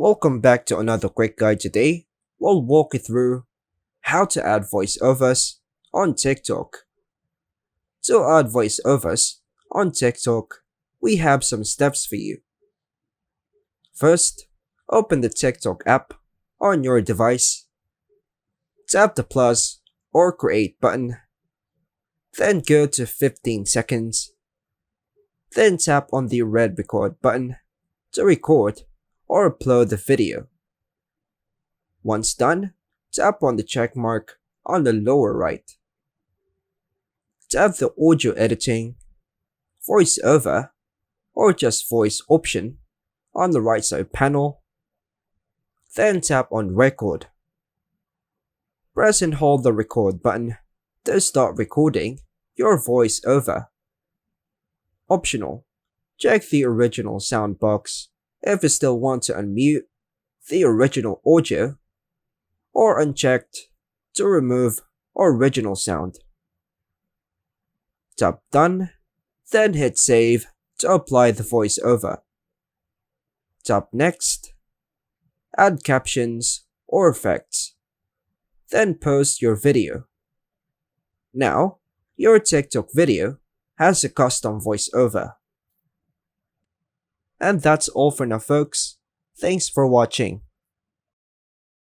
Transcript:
Welcome back to another quick guide. Today, we'll walk you through how to add voiceovers on TikTok. To add voiceovers on TikTok, we have some steps for you. First, open the TikTok app on your device. Tap the plus or create button. Then go to 15 seconds. Then tap on the red record button to record or upload the video. Once done, tap on the check mark on the lower right. Tap the audio editing, voiceover, or just voice option on the right side panel. Then tap on record. Press and hold the record button to start recording your voiceover. Optional, check the original sound box if you still want to unmute the original audio, or unchecked to remove original sound. Tap done, then hit save to apply the voiceover. Tap next, add captions or effects, then post your video. Now, your TikTok video has a custom voiceover. And that's all for now, folks. Thanks for watching.